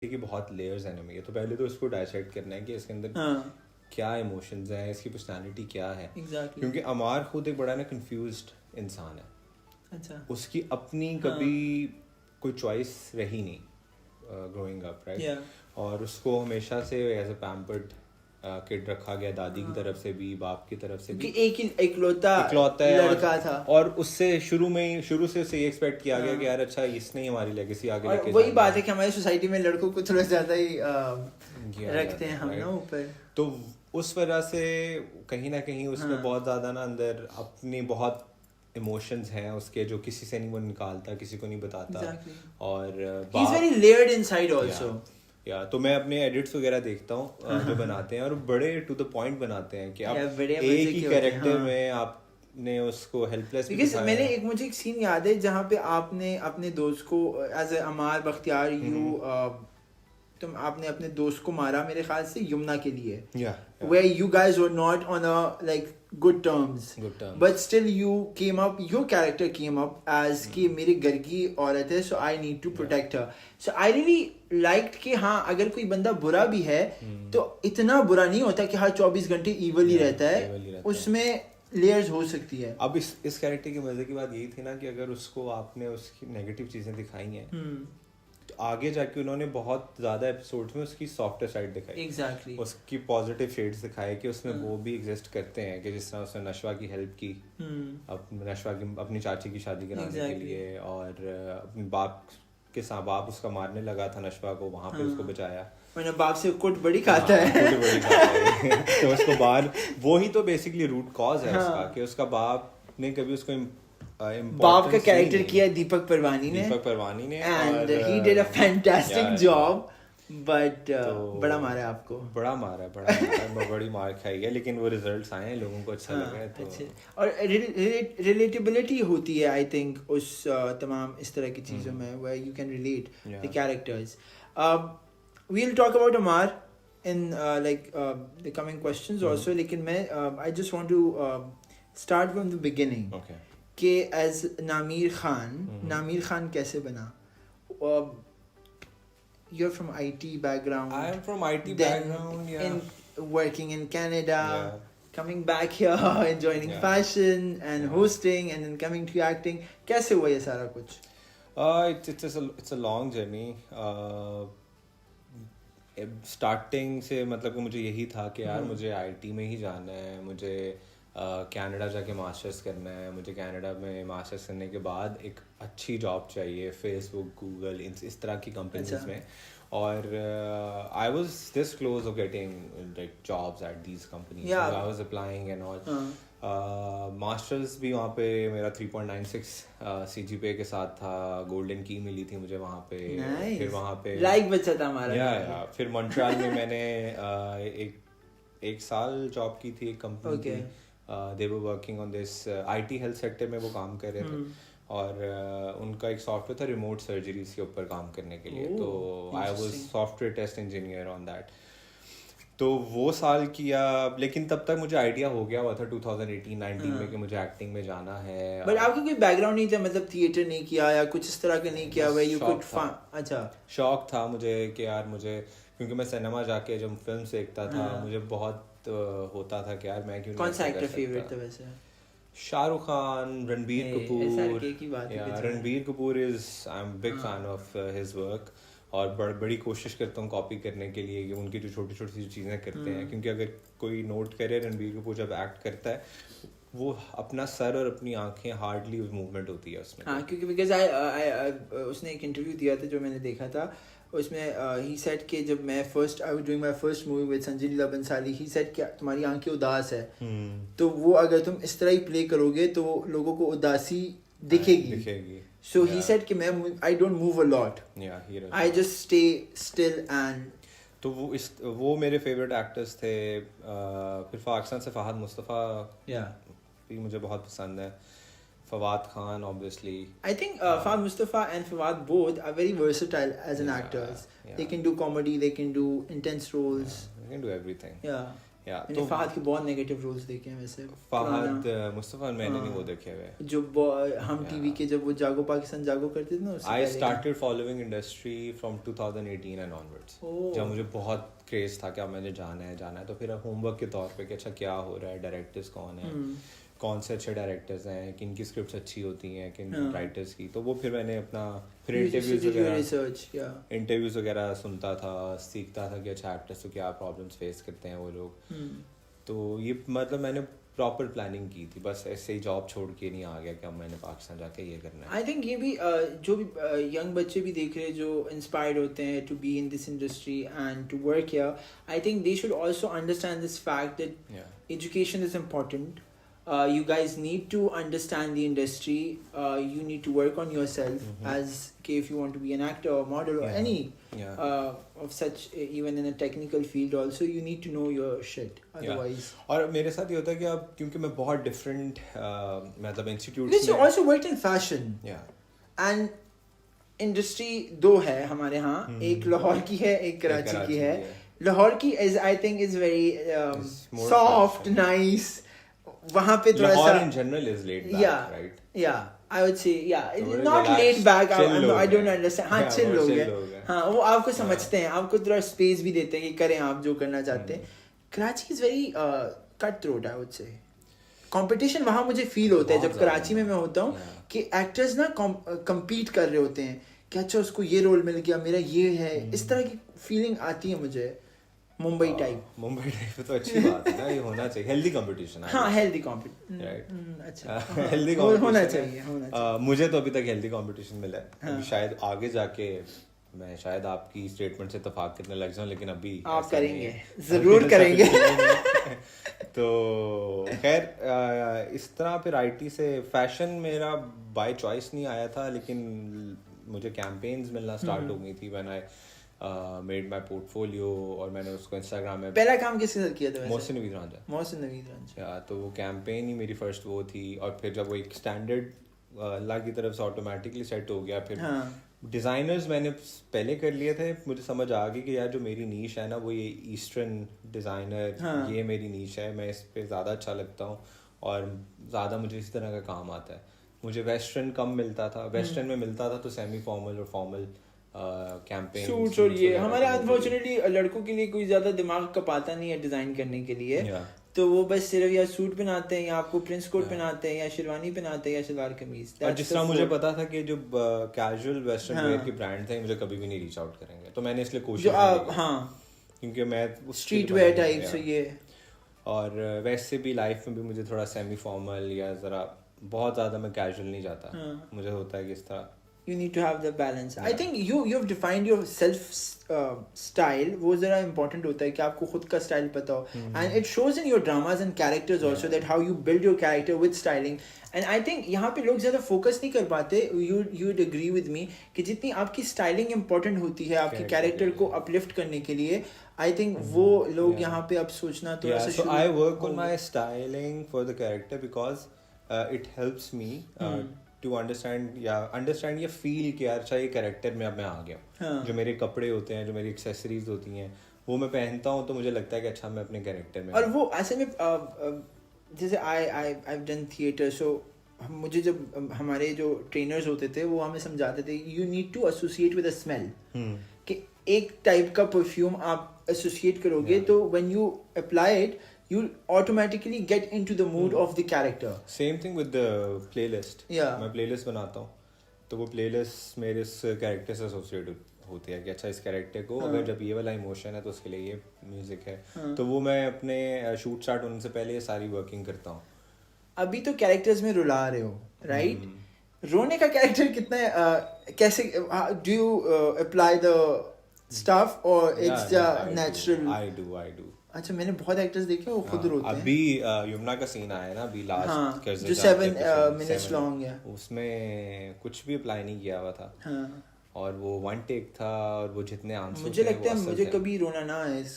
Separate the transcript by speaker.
Speaker 1: कि बहुत लेयर्स हैं में, तो पहले तो इसको डाइसेक्ट करना है कि इसके अंदर क्या इमोशंस हैं, इसकी पर्सनालिटी क्या है. क्योंकि अमार खुद एक बड़ा ना कंफ्यूज्ड इंसान है. अच्छा. उसकी अपनी कभी कोई चॉइस रही नहीं ग्रोइंग अप, राइट. और उसको हमेशा से एज अ पैम्पर्ड किड रखा गया, दादी की तरफ से भी, बाप की तरफ से भी. एक इकलौता लड़का था. और उससे शुरू से उसे एक्सपेक्ट किया गया कि यार अच्छा इसने ही हमारी लेगेसी आगे लेके जाना. वही बात है कि हमारी सोसाइटी में लड़कों को थोड़ा ज्यादा ही रखते हैं हम ना ऊपर. तो उस वजह से कहीं ना कहीं उसमें बहुत ज्यादा ना अंदर अपनी बहुत इमोशंस हैं उसके, जो किसी से नहीं वो निकालता, किसी को नहीं बताता. और he is very layered inside also. तो मैं अपने एडिट्स वगैरह देखता हूँ जो बनाते हैं, और बड़े टू द पॉइंट बनाते हैं कि आप एक ही कैरेक्टर में आपने उसको हेल्पलेस भी दिखाया. मैंने मुझे एक सीन याद है जहाँ पे आपने अपने दोस्त को एज ए अमार बख्तियार आपने अपने दोस्त को मारा मेरे ख्याल से यमुना के लिए, where you guys were not on a like good terms, but still your character came up as कि मेरे घर की औरत है, so I need to protect her. So I really liked कि हाँ अगर कोई बंदा बुरा भी है तो इतना बुरा नहीं होता कि हर 24 घंटे evil ही रहता है, उसमें लेयर्स हो सकती है. अब इस कैरेक्टर की मजे की बात यही थी ना कि अगर उसको आपने उसकी नेगेटिव चीजें दिखाई हैं तो आगे जाके उन्होंने बहुत ज्यादा एपिसोड्स में उसकी सॉफ्टर साइड दिखाई. Exactly. उसकी पॉजिटिव शेड्स दिखाए कि उसमें वो भी एग्जिस्ट करते हैं, कि जिस तरह उसने नशवा की हेल्प की नशवा की अपनी चाची की शादी कराने के लिए, और अपने बाप के साथ बाप उसका मारने लगा था नशवा को, वहां पे उसको बचाया. मैंने बाप से कुट बड़ी खाता है. तो उसको बाद वो ही तो बेसिकली रूट कॉज है उसका, कि उसका बाप ने कभी उसको बाप का कैरेक्टर किया दीपक परवानी ने and he did a fantastic job. But बड़ा मारा आपको. बड़ी मार खाई है, लेकिन वो रिजल्ट्स आए हैं, लोगों को अच्छा लगा है. तो और रिलेटेबिलिटी होती है आई थिंक उस तमाम इस तरह की चीज़ों में, where you can relate the characters. We'll talk about Amar in the coming questions also, लेकिन मैं I just want to start from the beginning. Okay. कि as नामीर खान कैसे बना? You're from IT background. I am from IT background, working in Canada, coming back here and joining fashion and hosting and then coming to acting. कैसे हुआ ये सारा कुछ? It's a long journey. Starting से मतलब कि मुझे यही था कि यार मुझे IT में ही जाना है, मुझे कनाडा जाके मास्टर्स करना है. मुझे कनाडा में मास्टर्स करने के बाद एक अच्छी जॉब चाहिए फेसबुक, गूगल, इस तरह की कंपनीज में. और I was this close of getting like jobs at these companies. I was applying and all. Masters भी वहाँ पे मेरा 3.96 CGPA के साथ था. गोल्डन की मिली थी मुझे वहाँ पे. फिर वहाँ पे लाइक बचा था हमारा. फिर मॉन्ट्रियल में मैंने एक साल जॉब की थी एक कंपनी की. They were working on this IT health sector में वो काम कर रहे थे. और उनका एक सॉफ्टवेयर था रिमोट सर्जरीज के ऊपर काम करने के लिए. तो I was software test engineer on that. तो वो साल किया, लेकिन तब तक मुझे आइडिया हो गया हुआ था 2018-19 में कि मुझे एक्टिंग में जाना है. बट आपका कोई बैकग्राउंड नहीं था, मतलब थिएटर नहीं किया या कुछ इस तरह का नहीं किया हुआ? यू कुड अच्छा शौक था मुझे कि यार मुझे, क्योंकि मैं सिनेमा जाके जब फिल्म देखता था मुझे बहुत होता था कि यार मैं क्यों. कौन सा एक्टर फेवरेट था वैसे? Shahrukh Khan, Ranbir Kapoor. Ranbir Kapoor is I am big fan of his work. और बड़ी कोशिश करता हूँ कॉपी करने के लिए कि उनकी जो छोटी छोटी चीज़ें करते हैं. क्योंकि अगर कोई नोट करे रणबीर कपूर जब एक्ट करता है वो अपना सर और अपनी आंखें हार्डली मूवमेंट होती है उसमें. हाँ, क्योंकि बिकॉज उसने एक इंटरव्यू दिया था जो मैंने देखा था, उसमें ही सेड कि जब मैं I was doing my first movie with Sanjay Leela Bhansali, he said कि तुम्हारी आंखें उदास है तो वो अगर तुम इस तरह ही प्ले करोगे तो लोगों को उदासी दिखेगी. So he said कि मैं I don't move a lot. I just stay still and. तो वो मेरे फेवरेट एक्टर्स थे. फिर पाकिस्तान से फहद मुस्तफ़ा भी मुझे बहुत पसंद है. Fawad Khan, obviously. I think Fahad Mustafa and Fawad both are very versatile as an actors. They can do comedy, they can do intense roles. They can do everything.
Speaker 2: मैंने फहद के बहुत नेगेटिव रोल्स देखे हैं वैसे.
Speaker 1: फहद मुस्तफा मैंने नहीं वो देखे हुए.
Speaker 2: जो हम टीवी के जब वो जागो पाकिस्तान जागो करते थे ना,
Speaker 1: I started following industry from 2018 and onwards. जब मुझे बहुत क्रेज था कि अब मैंने जाना है तो फिर होमवर्क के तौर पे कि अच्छा क्या हो रहा है, डायरेक्टर्स कौन है, कौन से अच्छे डायरेक्टर्स हैं, किन की स्क्रिप्ट्स अच्छी होती हैं, किन राइटर्स की. तो वो फिर मैंने अपना फिर इंटरव्यूज वगैरह सुनता था, सीखता था कि अच्छा एक्टर्स को क्या प्रॉब्लम्स फेस करते हैं वो लोग. तो ये मतलब मैंने प्रॉपर प्लानिंग की थी, बस ऐसे ही जॉब छोड़ के नहीं आ गया कि अब मैंने पाकिस्तान जाके ये करना है.
Speaker 2: आई थिंक ये भी जो भी यंग बच्चे भी देख रहे हैं जो इंस्पायर्ड होते हैं to be in this industry and to work here, I think they should also understand this fact that education is important. You guys need to understand the industry. You need to work on yourself as if you want to be an actor or model or any of such, even in a technical field also, you need to know your shit. Otherwise,
Speaker 1: और मेरे साथ ये होता है कि अब क्योंकि मैं बहुत different मतलब institutes
Speaker 2: में. You also worked in fashion. And industry दो है हमारे यहाँ, एक लाहौर की है, एक कराची की है. लाहौर की I think is very soft, nice. वहाँ पे थोड़ा सा
Speaker 1: in general is laid back, right?
Speaker 2: I would say not laid back. I don't understand. हाँ, chill लोग हैं. हाँ, वो आपको समझते हैं, आपको थोड़ा स्पेस भी देते हैं कि करें आप जो करना चाहते हैं. Karachi is very cut throat, I would say. Competition वहाँ मुझे फील होता है जब कराची में मैं होता हूँ कि एक्टर्स ना compete कर रहे होते हैं कि अच्छा उसको ये रोल मिल गया, मेरा ये है. इस तरह की फीलिंग आती है मुझे. मुंबई टाइप
Speaker 1: तो अच्छी बात है ना, ये होना चाहिए. Healthy competition.
Speaker 2: हाँ, हेल्दी कंपटीशन.
Speaker 1: राइट.
Speaker 2: अच्छा,
Speaker 1: हेल्दी
Speaker 2: होना चाहिए.
Speaker 1: मुझे तो अभी तक हेल्दी कंपटीशन मिला है. अभी शायद आगे जाके मैं शायद आपकी स्टेटमेंट से इत्तेफाक करने लग जाऊं, लेकिन अभी
Speaker 2: आप करेंगे, जरूर करेंगे.
Speaker 1: तो खैर इस तरह फिर आईटी से फैशन मेरा बाय चॉइस नहीं आया था, लेकिन मुझे कैंपेन्स मिलना स्टार्ट हो गई थी when I made my portfolio, और मैंने उसको इंस्टाग्राम में.
Speaker 2: पहला काम किसके साथ किया था?
Speaker 1: मोहसिन नवीद रांझा. तो वो कैंपेन ही मेरी फर्स्ट वो थी, और फिर जब वो एक स्टैंडर्ड अल्लाह की तरफ से ऑटोमेटिकली सेट हो गया. फिर डिज़ाइनर्स मैंने पहले कर लिए थे. मुझे समझ आ गई कि यार जो मेरी नीश है ना वो ये ईस्टर्न डिज़ाइनर, ये मेरी नीश है, मैं इस पे ज़्यादा अच्छा लगता हूँ और ज़्यादा मुझे इस तरह का काम आता है. मुझे वेस्टर्न कम मिलता था, वेस्टर्न में मिलता था तो सेमी फॉर्मल और फॉर्मल कैंपेन
Speaker 2: सूट्स. और ये हमारे अनफॉर्चुनेटली लड़कों के लिए कोई ज्यादा दिमाग कपाता नहीं है डिजाइन करने के लिए. तो वो बस सिर्फ या सूट पहनाते हैं, या आपको प्रिंस कोट पहनाते हैं, या शेरवानी पहनाते हैं, या सलवार कमीज.
Speaker 1: और जिस तरह मुझे पता था कि जो कैजुअल वेस्टर्न वेयर के ब्रांड थे मुझे कभी भी नहीं रीच आउट करेंगे, तो मैंने इसलिए कोशिश की. क्योंकि मैं
Speaker 2: स्ट्रीट वेयर टाइप से ये.
Speaker 1: और वैसे भी लाइफ में भी मुझे थोड़ा सेमी फॉर्मल या जरा बहुत ज्यादा मैं कैजुअल नहीं जाता. मुझे होता है कि इस तरह
Speaker 2: you need to have the balance. I think you have defined your self style. वो जरा important होता है कि आपको खुद का style पता हो. And it shows in your dramas and characters also that how you build your character with styling. And I think यहाँ पे लोग ज़्यादा focus नहीं कर पाते. You'd agree with me कि जितनी आपकी styling important होती है आपके character को uplift करने के लिए, I think वो लोग यहाँ पे अब सोचना थोड़ा सा
Speaker 1: शुरू. So I work on my styling for the character because it helps me to understand ये फील कि यार अच्छा ये कैरेक्टर में अब मैं आ गया. जो मेरे कपड़े होते हैं, जो मेरी एक्सेसरीज होती हैं, वो मैं पहनता हूँ तो मुझे लगता है कि अच्छा मैं अपने कैरेक्टर में.
Speaker 2: और वो ऐसे में जैसे I've done theater, so मुझे जब हमारे जो ट्रेनर्स होते थे वो हमें समझाते थे you need to associate with a smell. कि एक टाइप का परफ्यूम आप एसोसिएट करोगे तो when you apply it you'll automatically get into the mood of the character.
Speaker 1: Same thing with the playlist. मैं playlist बनाता हूँ तो वो playlist मेरे इस character से associate होती है कि अच्छा इस character को अगर जब ये वाला emotion है तो उसके लिए ये music है. तो वो मैं अपने shoot start होने से पहले ये सारी working करता हूँ.
Speaker 2: अभी तो characters में रुला रहे हो, right? रोने का character कितना कैसे do you apply the stuff or it's natural?
Speaker 1: I do.
Speaker 2: अच्छा, मैंने बहुत एक्टर्स देखे वो खुद रोते हैं.
Speaker 1: अभी यमुना का सीन आया ना अभी लास्ट
Speaker 2: जो 7 minutes long है,
Speaker 1: उसमें कुछ भी अप्लाई नहीं किया हुआ था. और वो वन टेक था और वो जितने आंसर
Speaker 2: मुझे लगता है मुझे कभी रोना ना है इस